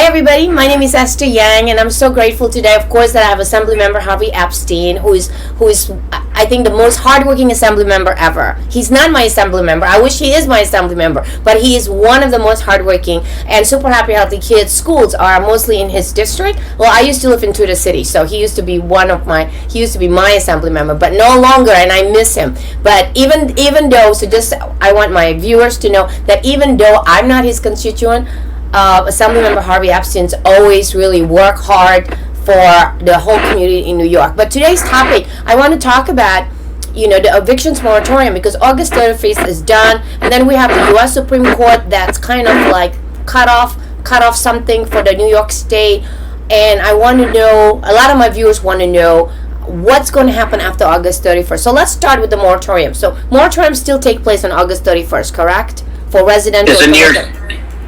everybody, my name is Esther Yang, and I'm so grateful today, of course, that I have Assembly Member Harvey Epstein, who is I think the most hardworking Assembly member ever. He's not my Assembly member. I wish he is my Assembly member, but he is one of the most hardworking. And Super Happy Healthy Kids schools are mostly in his district. Well, I used to live in Tudor City, so he used to be my Assembly member, but no longer, and I miss him. But even though, I want my viewers to know that even though I'm not his constituent, Assembly Member Harvey Epstein's always really work hard for the whole community in New York. But today's topic, I want to talk about, the evictions moratorium, because August 31st is done, and then we have the U.S. Supreme Court that's kind of like cut off something for the New York State, and I want to know, a lot of my viewers want to know what's going to happen after August 31st. So let's start with the moratorium. So moratoriums still take place on August 31st, correct? For residential.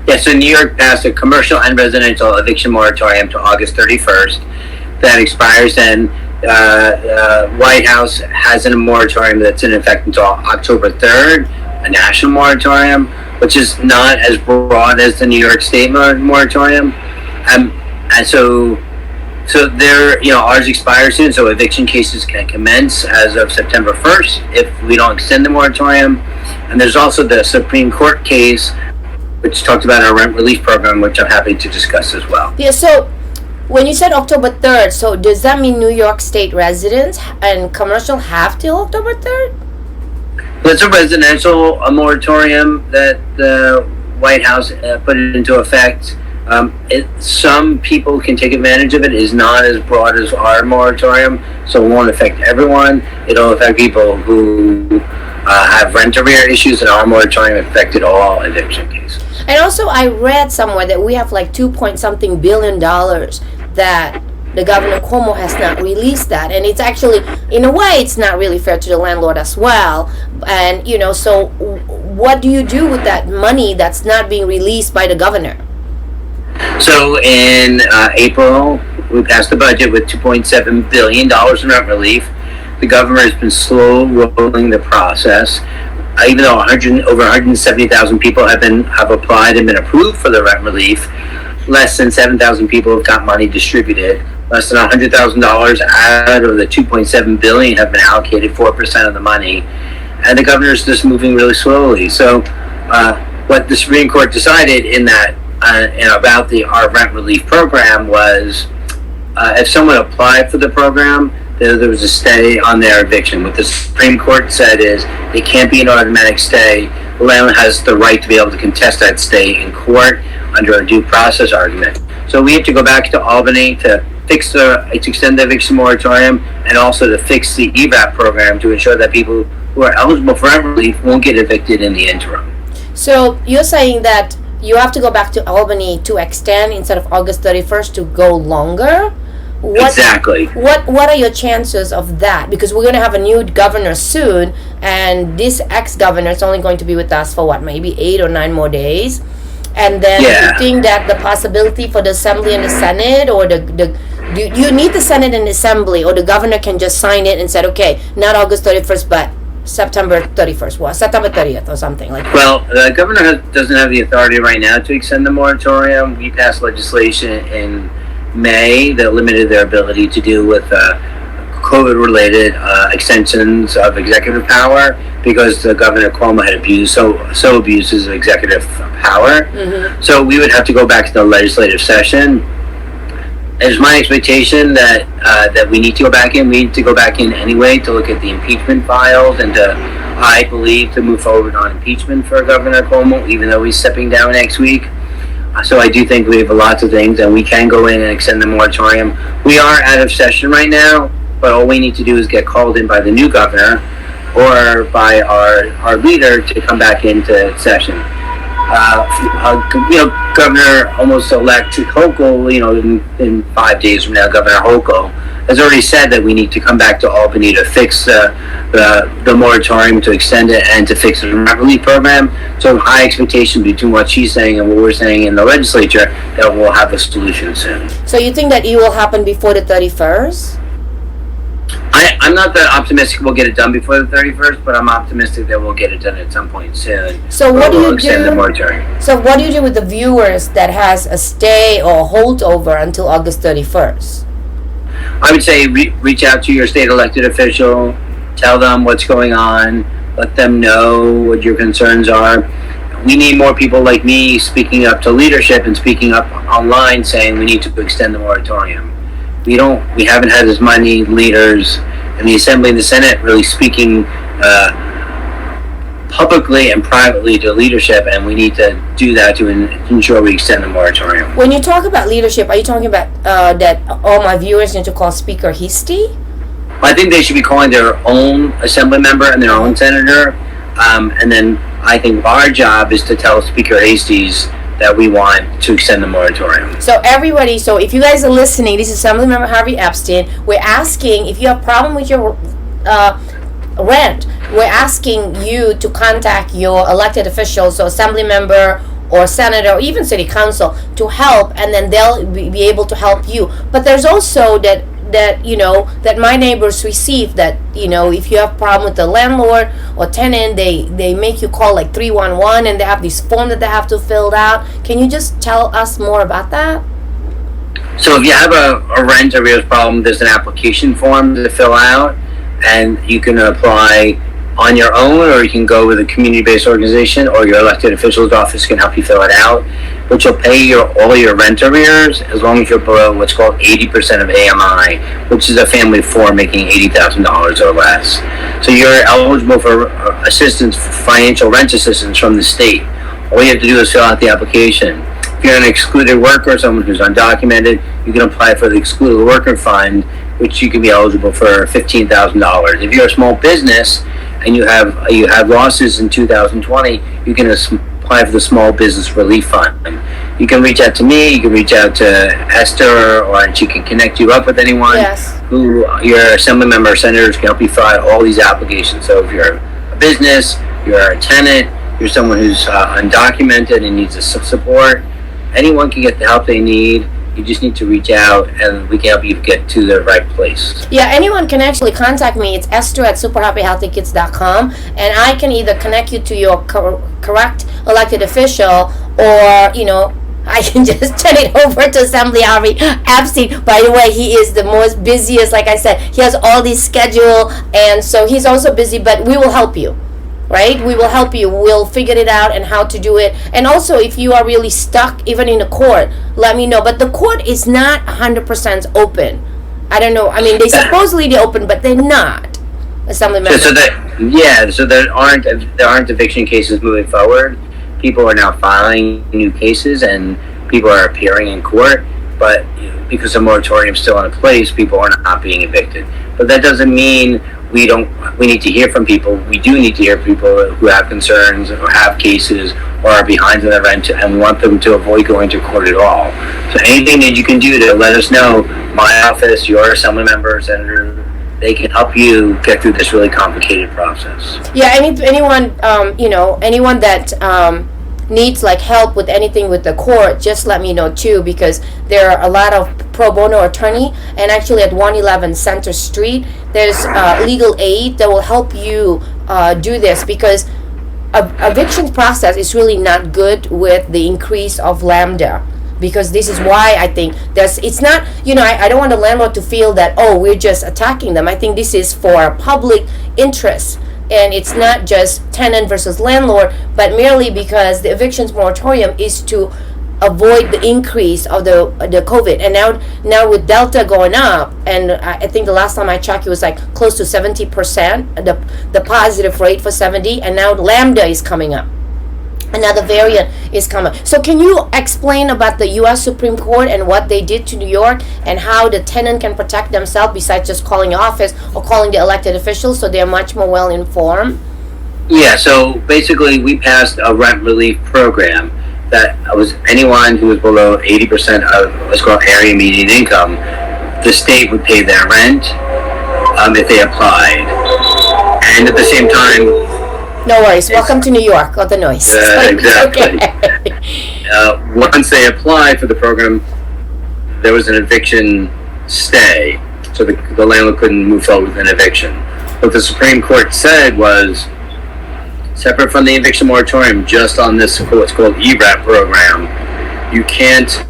Yes, so New York passed a commercial and residential eviction moratorium to August 31st that expires then. White House has a moratorium that's in effect until October 3rd, a national moratorium, which is not as broad as the New York State moratorium. And so there, ours expires soon, so eviction cases can commence as of September 1st if we don't extend the moratorium. And there's also the Supreme Court case, which talked about our rent relief program, which I'm happy to discuss as well. Yeah, so when you said October 3rd, so does that mean New York State residents and commercial have till October 3rd? It's a residential moratorium that the White House put it into effect. Some people can take advantage of it. It is not as broad as our moratorium, so it won't affect everyone. It'll affect people who have rent arrear issues, and our moratorium affected all eviction cases. And also, I read somewhere that we have like $2.something billion that the Governor Cuomo has not released that, and it's actually, in a way, it's not really fair to the landlord as well. And so what do you do with that money that's not being released by the governor? So in April, we passed the budget with $2.7 billion in rent relief. The government has been slow rolling the process. Even though over 170,000 people have applied and been approved for the rent relief, less than 7,000 people have got money distributed. Less than $100,000 out of the $2.7 billion have been allocated 4% of the money, and the governor's just moving really slowly. So, what the Supreme Court decided in that about our rent relief program was, if someone applied for the program, there was a stay on their eviction. What the Supreme Court said is it can't be an automatic stay. The landlord has the right to be able to contest that stay in court under a due process argument. So we have to go back to Albany to extend the eviction moratorium, and also to fix the EVAP program to ensure that people who are eligible for rent relief won't get evicted in the interim. So you're saying that you have to go back to Albany to extend instead of August 31st to go longer? Exactly. What are your chances of that? Because we're going to have a new governor soon, and this ex-governor is only going to be with us for maybe 8 or 9 more days. And then you think that the possibility for the Assembly and the Senate, or you need the Senate and the Assembly, or the governor can just sign it and say, okay, not August 31st, but September 31st, September 30th or something like that. Well, the governor doesn't have the authority right now to extend the moratorium. We passed legislation in May that limited their ability to deal with COVID-related extensions of executive power, because the Governor Cuomo had abused his executive power. Mm-hmm. So we would have to go back to the legislative session. It's my expectation that we need to go back in. We need to go back in anyway to look at the impeachment files, and I believe to move forward on impeachment for Governor Cuomo, even though he's stepping down next week. So I do think we have lots of things, and we can go in and extend the moratorium. We are out of session right now, but all we need to do is get called in by the new governor or by our leader to come back into session. Governor almost-elect Hochul, in 5 days from now, Governor Hochul has already said that we need to come back to Albany to fix the moratorium, to extend it, and to fix the rent relief program. So high expectation between what she's saying and what we're saying in the legislature, that we'll have a solution soon. So you think that it will happen before the 31st? I'm not that optimistic we'll get it done before the 31st, but I'm optimistic that we'll get it done at some point soon. So what do We'll you extend the do? moratorium. So what do you do with the viewers that has a stay or holdover until August 31st? I would say reach out to your state elected official, tell them what's going on, let them know what your concerns are. We need more people like me speaking up to leadership and speaking up online saying we need to extend the moratorium. We haven't had as many leaders in the Assembly and the Senate really speaking publicly and privately to leadership, and we need to do that to ensure we extend the moratorium. When you talk about leadership, are you talking about that all my viewers need to call Speaker Hasty? I think they should be calling their own assembly member and their own senator, and then I think our job is to tell Speaker Hastie's that we want to extend the moratorium. So everybody, so if you guys are listening, this is Assemblymember Harvey Epstein. We're asking if you have a problem with your rent. We're asking you to contact your elected officials, so assembly member or senator or even city council, to help, and then they'll be able to help you. But there's also that my neighbors receive that, if you have a problem with the landlord or tenant, they make you call like 311, and they have this form that they have to fill out. Can you just tell us more about that? So if you have a rent arrears problem, there's an application form to fill out, and you can apply on your own, or you can go with a community-based organization, or your elected official's office can help you fill it out. But you'll pay all your rent arrears as long as you're below what's called 80% of AMI, which is a family of four making $80,000 or less. So you're eligible for assistance, financial rent assistance from the state. All you have to do is fill out the application. If you're an excluded worker, someone who's undocumented, you can apply for the excluded worker fund, which you can be eligible for $15,000. If you're a small business and you have losses in 2020, you can apply for the Small Business Relief Fund. You can reach out to me, you can reach out to Esther, and she can connect you up with anyone. Yes. Who your assembly member or senators can help you fill out all these applications. So if you're a business, you're a tenant, you're someone who's undocumented and needs support, anyone can get the help they need. You just need to reach out, and we can help you get to the right place. Yeah, anyone can actually contact me. It's Esther at superhappyhealthykids.com, and I can either connect you to your correct elected official, or I can just turn it over to Assembly Harvey Epstein. By the way, he is the most busiest. Like I said, he has all these schedule, and so he's also busy. But we will help you. Right? We will help you. We'll figure it out and how to do it. And also, if you are really stuck, even in the court, let me know. But the court is not 100% open. I don't know. I mean, they supposedly they're open, but they're not. Assembly members. So there aren't eviction cases moving forward. People are now filing new cases, and people are appearing in court. But because the moratorium is still in place, people are not being evicted. But that doesn't mean we need to hear from people. We do need to hear from people who have concerns or have cases or are behind on their rent, and we want them to avoid going to court at all. So anything that you can do to let us know, my office, your assembly member, senator, they can help you get through this really complicated process. Yeah, anyone that needs like help with anything with the court, just let me know too, because there are a lot of pro bono attorney, and actually at 111 Center Street there's legal aid that will help you do this, because eviction process is really not good with the increase of lambda, because this is why I think it's not, I don't want the landlord to feel that, we're just attacking them. I think this is for public interest. And it's not just tenant versus landlord, but merely because the evictions moratorium is to avoid the increase of the COVID. And now with Delta going up, and I think the last time I checked, it was like close to 70%, the positive rate for 70, and now Lambda is coming up. Another variant is coming. So can you explain about the U.S. Supreme Court and what they did to New York, and how the tenant can protect themselves besides just calling the office or calling the elected officials, so they're much more well informed? Yeah, so basically we passed a rent relief program that was anyone who was below 80% of what's called area median income, the state would pay their rent if they applied. And at the same time, no worries. Welcome to New York. Got the noise. Exactly. Once they applied for the program, there was an eviction stay. So so the landlord couldn't move forward with an eviction. What the Supreme Court said was, separate from the eviction moratorium, just on this what's called ERAP program, you can't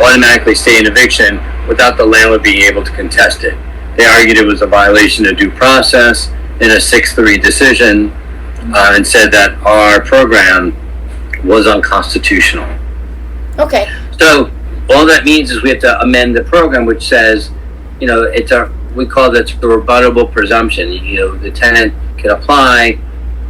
automatically stay in eviction without the landlord being able to contest it. They argued it was a violation of due process in a 6-3 decision, and said that our program was unconstitutional. Okay. So all that means is we have to amend the program, which says, we call that the rebuttable presumption. The tenant can apply,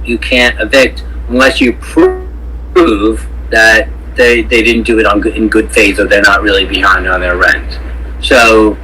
you can't evict unless you prove that they didn't do it in good faith, or they're not really behind on their rent. So,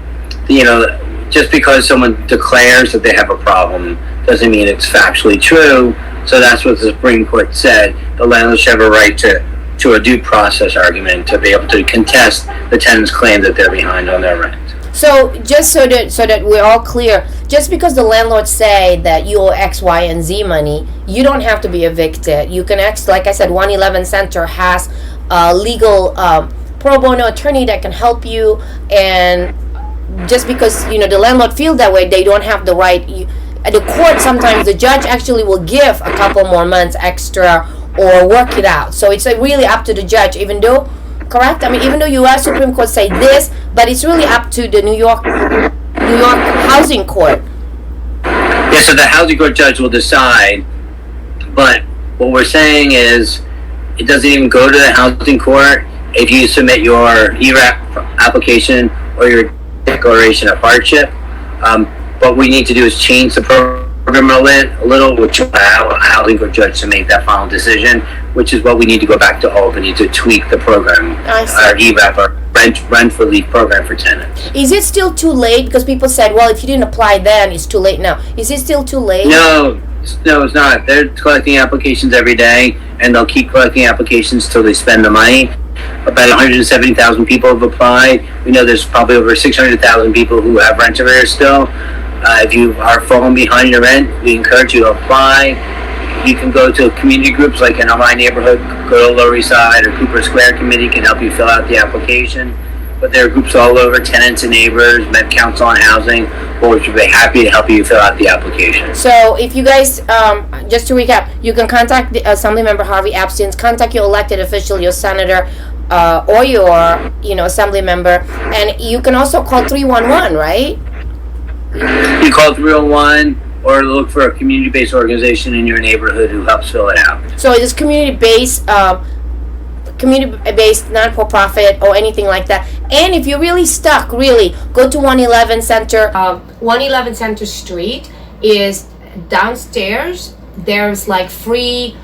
just because someone declares that they have a problem doesn't mean it's factually true. So that's what the Supreme Court said. The landlord should have a right to a due process argument to be able to contest the tenant's claim that they're behind on their rent. So just so that we're all clear, just because the landlord say that you owe X, Y, and Z money, you don't have to be evicted. You can like I said, 111 Center has a legal pro bono attorney that can help you, and just because the landlord feel that way, they don't have the right. At the court, sometimes the judge actually will give a couple more months extra or work it out. So it's really up to the judge, even though, correct? I mean, even though U.S. Supreme Court say this, but it's really up to the New York Housing Court. Yeah, so the Housing Court judge will decide, but what we're saying is it doesn't even go to the Housing Court if you submit your ERAP application or your declaration of hardship. What we need to do is change the program a little, which will allow a Housing Court judge to make that final decision, which is what we need to go back to Albany to tweak the program, our ERAP, our rent relief program for tenants. Is it still too late? Because people said, well, if you didn't apply then, it's too late now. Is it still too late? No, it's not. They're collecting applications every day, and they'll keep collecting applications till they spend the money. About 170,000 people have applied. We know there's probably over 600,000 people who have rent arrears still. If you are falling behind your rent, we encourage you to apply. You can go to community groups like in my neighborhood, go to Lower East Side or Cooper Square Committee can help you fill out the application. But there are groups all over, Tenants and Neighbors, Met Council on Housing, which would be happy to help you fill out the application. So if you guys, just to recap, you can contact the Assembly Member Harvey Epstein, contact your elected official, your senator, or your assembly member, and you can also call 311, right? You call 301 or look for a community-based organization in your neighborhood who helps fill it out. So it is community-based, not-for-profit or anything like that. And if you're really stuck, really, go to 111 Center. 111 Center Street is downstairs. There's like free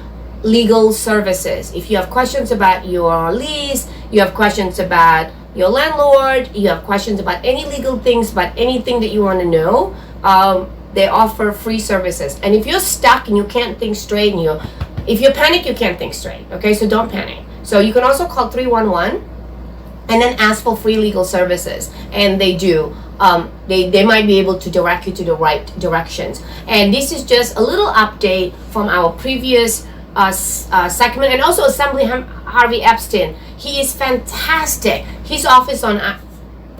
legal services. If you have questions about your lease, you have questions about your landlord, you have questions about any legal things, about anything that you want to know, they offer free services. And if you're stuck and you can't think straight, and if you panic, you can't think straight. Okay, so don't panic. So you can also call 311 and then ask for free legal services, and they do. They might be able to direct you to the right directions. And this is just a little update from our previous segment, and also Assembly Harvey Epstein. He is fantastic. His office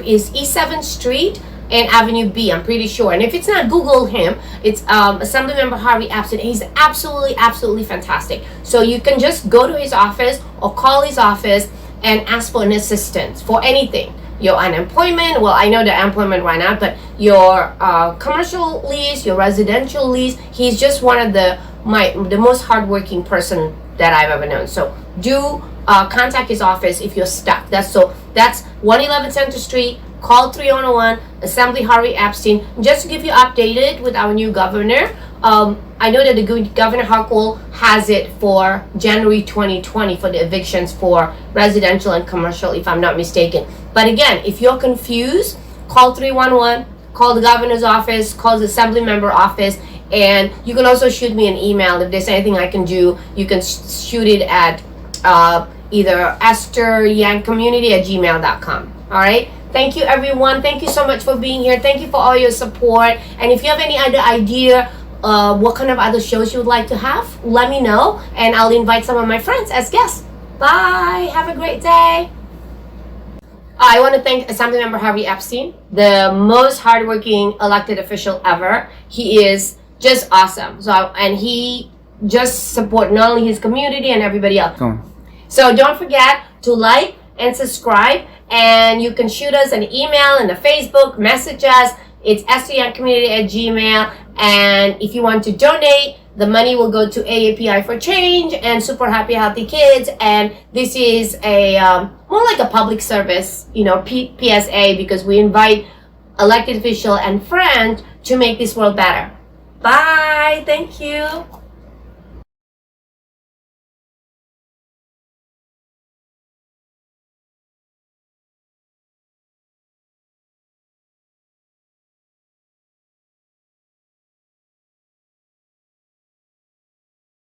is East 7th Street and Avenue B, I'm pretty sure. And if it's not, Google him. It's Assembly Member Harvey Epstein. He's absolutely fantastic. So you can just go to his office or call his office and ask for an assistance for anything. Your unemployment, well, I know the unemployment right now, but your commercial lease, your residential lease, he's just one of the most hardworking person that I've ever known. So do contact his office if you're stuck. That's 111 Center Street. Call 301 Assembly Harvey Epstein. Just to give you updated with our new governor. I know that the Governor Harkle has it for January 2020 for the evictions for residential and commercial, if I'm not mistaken. But again, if you're confused, call 311, call the governor's office, call the assembly member office, and you can also shoot me an email. If there's anything I can do, you can shoot it at either estheryoungcommunity@gmail.com. All right? Thank you, everyone. Thank you so much for being here. Thank you for all your support. And if you have any other idea what kind of other shows you would like to have, let me know, and I'll invite some of my friends as guests. Bye. Have a great day. I want to thank Assemblymember Harvey Epstein, the most hardworking elected official ever. He is just awesome. And he just support not only his community and everybody else. So don't forget to like and subscribe, and you can shoot us an email and a Facebook, message us. It's estheryoungcommunity@gmail.com. And if you want to donate, the money will go to AAPI for Change and Super Happy Healthy Kids. And this is a more like a public service, PSA, because we invite elected official and friends to make this world better. Bye. Thank you.